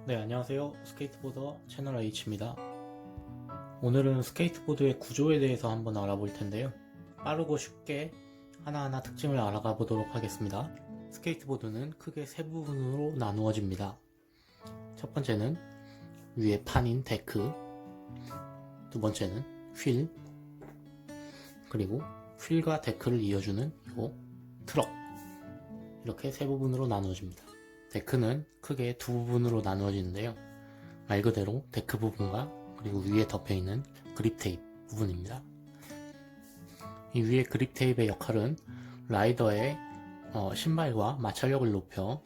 네, 안녕하세요. 스케이트보더 채널 H입니다. 오늘은 스케이트보드의 구조에 대해서 한번 알아볼 텐데요. 빠르고 쉽게 하나하나 특징을 알아가 보도록 하겠습니다. 스케이트보드는 크게 세 부분으로 나누어집니다. 첫 번째는 위에 판인 데크, 두 번째는 휠, 그리고 휠과 데크를 이어주는 요 트럭, 이렇게 세 부분으로 나누어집니다. 데크는 크게 두 부분으로 나누어지는데요. 말 그대로 데크 부분과 그리고 위에 덮여있는 그립 테이프 부분입니다. 이 위에 그립 테이프의 역할은 라이더의 신발과 마찰력을 높여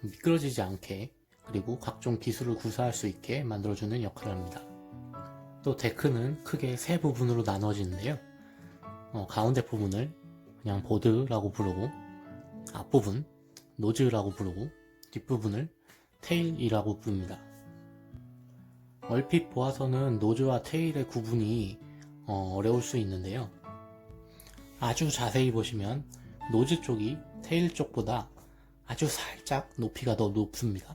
미끄러지지 않게 그리고 각종 기술을 구사할 수 있게 만들어주는 역할을 합니다. 또 데크는 크게 세 부분으로 나누어지는데요. 가운데 부분을 그냥 보드라고 부르고 앞부분 노즈라고 부르고 뒷부분을 테일이라고 부릅니다. 얼핏 보아서는 노즈와 테일의 구분이 어려울 수 있는데요. 아주 자세히 보시면 노즈 쪽이 테일 쪽보다 아주 살짝 높이가 더 높습니다.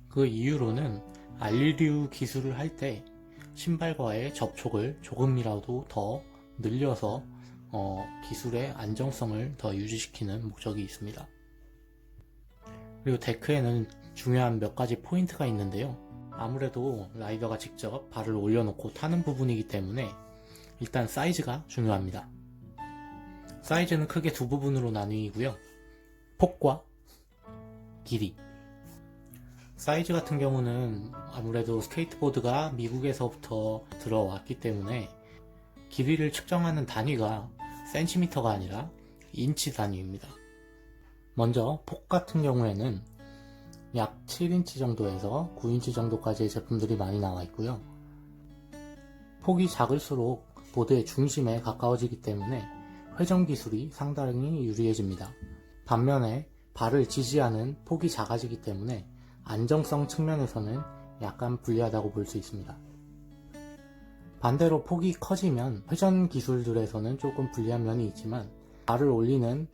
그 이유로는 알리류 기술을 할 때 신발과의 접촉을 조금이라도 더 늘려서 기술의 안정성을 더 유지시키는 목적이 있습니다. 그리고 데크에는 중요한 몇 가지 포인트가 있는데요. 아무래도 라이더가 직접 발을 올려놓고 타는 부분이기 때문에 일단 사이즈가 중요합니다. 사이즈는 크게 두 부분으로 나뉘고요. 폭과 길이. 사이즈 같은 경우는 아무래도 스케이트보드가 미국에서부터 들어왔기 때문에 길이를 측정하는 단위가 센티미터가 아니라 인치 단위입니다. 먼저 폭 같은 경우에는 약 7인치 정도에서 9인치 정도까지의 제품들이 많이 나와 있고요. 폭이 작을수록 보드의 중심에 가까워지기 때문에 회전 기술이 상당히 유리해집니다. 반면에 발을 지지하는 폭이 작아지기 때문에 안정성 측면에서는 약간 불리하다고 볼 수 있습니다. 반대로 폭이 커지면 회전 기술들에서는 조금 불리한 면이 있지만 발을 올리는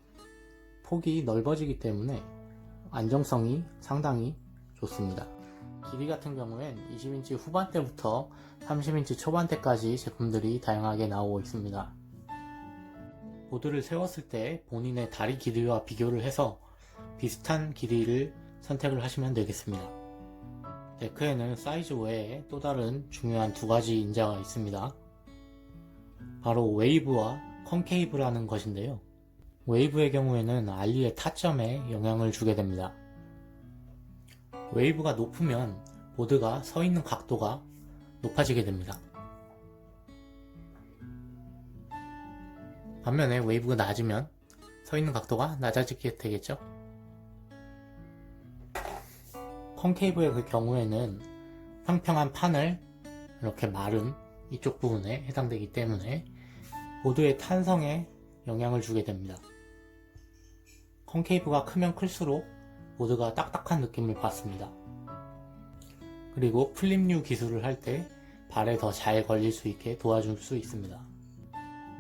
폭이 넓어지기 때문에 안정성이 상당히 좋습니다. 길이 같은 경우엔 20인치 후반대부터 30인치 초반대까지 제품들이 다양하게 나오고 있습니다. 보드를 세웠을 때 본인의 다리 길이와 비교를 해서 비슷한 길이를 선택을 하시면 되겠습니다. 데크에는 사이즈 외에 또 다른 중요한 두 가지 인자가 있습니다. 바로 웨이브와 컨케이브라는 것인데요. 웨이브의 경우에는 알리의 타점에 영향을 주게 됩니다. 웨이브가 높으면 보드가 서 있는 각도가 높아지게 됩니다. 반면에 웨이브가 낮으면 서 있는 각도가 낮아지게 되겠죠. 컨케이브의 그 경우에는 평평한 판을 이렇게 마른 이쪽 부분에 해당되기 때문에 보드의 탄성에 영향을 주게 됩니다. 컨케이브가 크면 클수록 보드가 딱딱한 느낌을 받습니다. 그리고 플립류 기술을 할 때 발에 더 잘 걸릴 수 있게 도와줄 수 있습니다.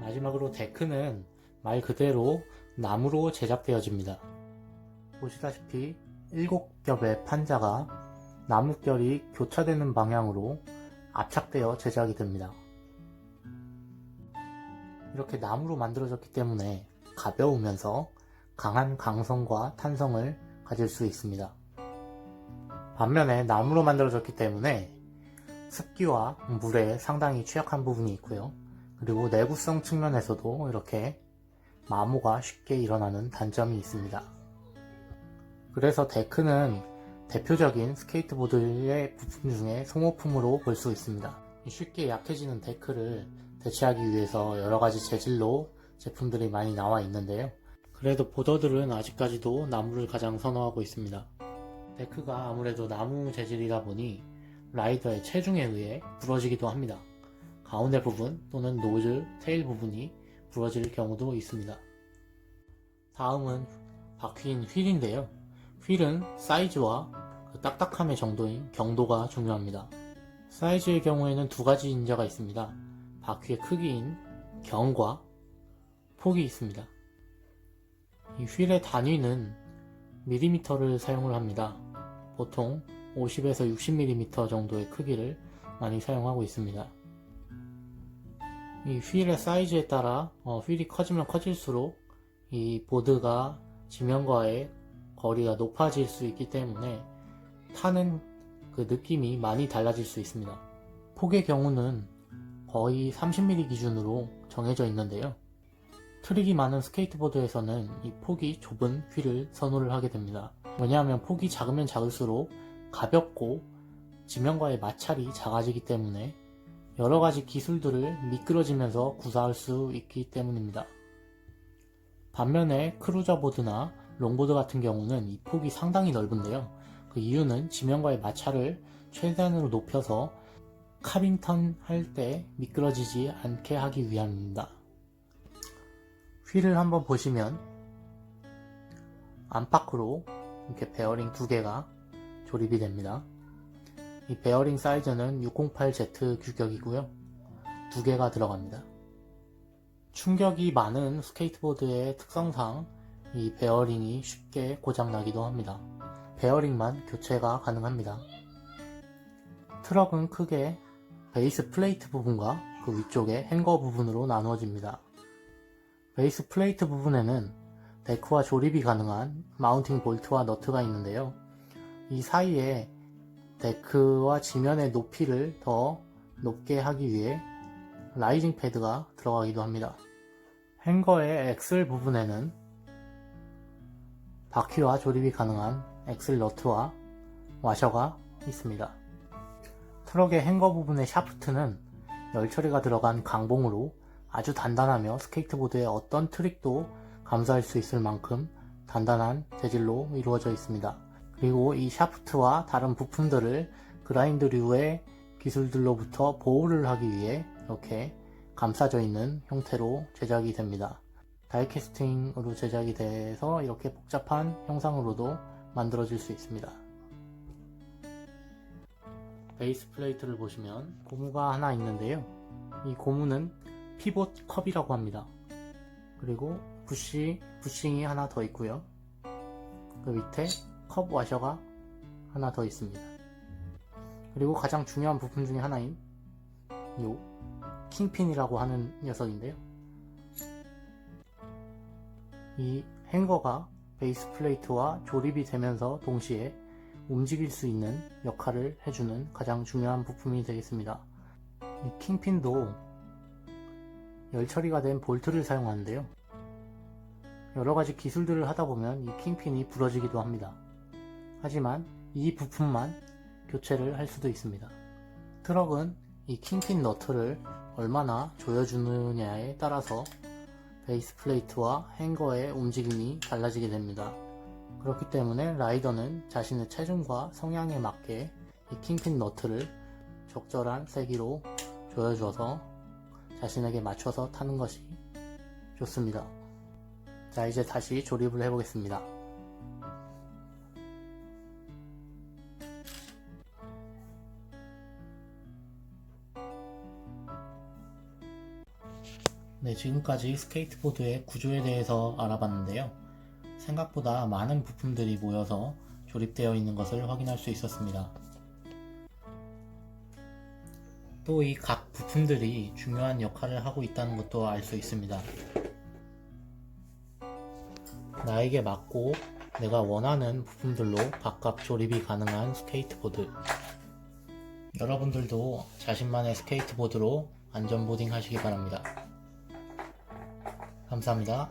마지막으로 데크는 말 그대로 나무로 제작되어집니다. 보시다시피 7겹의 판자가 나뭇결이 교차되는 방향으로 압착되어 제작이 됩니다. 이렇게 나무로 만들어졌기 때문에 가벼우면서 강한 강성과 탄성을 가질 수 있습니다. 반면에 나무로 만들어졌기 때문에 습기와 물에 상당히 취약한 부분이 있고요. 그리고 내구성 측면에서도 이렇게 마모가 쉽게 일어나는 단점이 있습니다. 그래서 데크는 대표적인 스케이트보드의 부품 중에 소모품으로 볼 수 있습니다. 쉽게 약해지는 데크를 대체하기 위해서 여러가지 재질로 제품들이 많이 나와 있는데요. 그래도 보더들은 아직까지도 나무를 가장 선호하고 있습니다. 데크가 아무래도 나무 재질이다 보니 라이더의 체중에 의해 부러지기도 합니다. 가운데 부분 또는 노즐, 테일 부분이 부러질 경우도 있습니다. 다음은 바퀴인 휠인데요. 휠은 사이즈와 그 딱딱함의 정도인 경도가 중요합니다. 사이즈의 경우에는 두 가지 인자가 있습니다. 바퀴의 크기인 경과 폭이 있습니다. 이 휠의 단위는 밀리미터를 사용을 합니다. 보통 50에서 60mm 정도의 크기를 많이 사용하고 있습니다. 이 휠의 사이즈에 따라 휠이 커지면 커질수록 이 보드가 지면과의 거리가 높아질 수 있기 때문에 타는 그 느낌이 많이 달라질 수 있습니다. 폭의 경우는 거의 30mm 기준으로 정해져 있는데요. 트릭이 많은 스케이트보드에서는 이 폭이 좁은 휠을 선호를 하게 됩니다. 왜냐하면 폭이 작으면 작을수록 가볍고 지면과의 마찰이 작아지기 때문에 여러가지 기술들을 미끄러지면서 구사할 수 있기 때문입니다. 반면에 크루저보드나 롱보드 같은 경우는 이 폭이 상당히 넓은데요. 그 이유는 지면과의 마찰을 최대한으로 높여서 카빙턴 할 때 미끄러지지 않게 하기 위함입니다. 휠을 한번 보시면 안팎으로 이렇게 베어링 두 개가 조립이 됩니다. 이 베어링 사이즈는 608Z 규격이고요. 두 개가 들어갑니다. 충격이 많은 스케이트보드의 특성상 이 베어링이 쉽게 고장나기도 합니다. 베어링만 교체가 가능합니다. 트럭은 크게 베이스 플레이트 부분과 그 위쪽의 행거 부분으로 나누어집니다. 베이스 플레이트 부분에는 데크와 조립이 가능한 마운팅 볼트와 너트가 있는데요. 이 사이에 데크와 지면의 높이를 더 높게 하기 위해 라이징 패드가 들어가기도 합니다. 행거의 엑셀 부분에는 바퀴와 조립이 가능한 엑셀 너트와 와셔가 있습니다. 트럭의 행거 부분의 샤프트는 열 처리가 들어간 강봉으로 아주 단단하며 스케이트보드의 어떤 트릭도 감수할 수 있을 만큼 단단한 재질로 이루어져 있습니다. 그리고 이 샤프트와 다른 부품들을 그라인드류의 기술들로부터 보호를 하기 위해 이렇게 감싸져 있는 형태로 제작이 됩니다. 다이캐스팅으로 제작이 돼서 이렇게 복잡한 형상으로도 만들어질 수 있습니다. 베이스 플레이트를 보시면 고무가 하나 있는데요. 이 고무는 피봇 컵이라고 합니다. 그리고 부싱이 하나 더 있고요. 그 밑에 컵 와셔가 하나 더 있습니다. 그리고 가장 중요한 부품 중에 하나인 요 킹핀이라고 하는 녀석인데요. 이 행거가 베이스 플레이트와 조립이 되면서 동시에 움직일 수 있는 역할을 해주는 가장 중요한 부품이 되겠습니다. 이 킹핀도 열 처리가 된 볼트를 사용하는데요. 여러가지 기술들을 하다보면 이 킹핀이 부러지기도 합니다. 하지만 이 부품만 교체를 할 수도 있습니다. 트럭은 이 킹핀 너트를 얼마나 조여주느냐에 따라서 베이스 플레이트와 행거의 움직임이 달라지게 됩니다. 그렇기 때문에 라이더는 자신의 체중과 성향에 맞게 이 킹핀 너트를 적절한 세기로 조여줘서 자신에게 맞춰서 타는 것이 좋습니다. 자, 이제 다시 조립을 해보겠습니다. 네, 지금까지 스케이트보드의 구조에 대해서 알아봤는데요. 생각보다 많은 부품들이 모여서 조립되어 있는 것을 확인할 수 있었습니다. 또 이 각 부품들이 중요한 역할을 하고 있다는 것도 알 수 있습니다. 나에게 맞고 내가 원하는 부품들로 각각 조립이 가능한 스케이트보드. 여러분들도 자신만의 스케이트보드로 안전보딩 하시기 바랍니다. 감사합니다.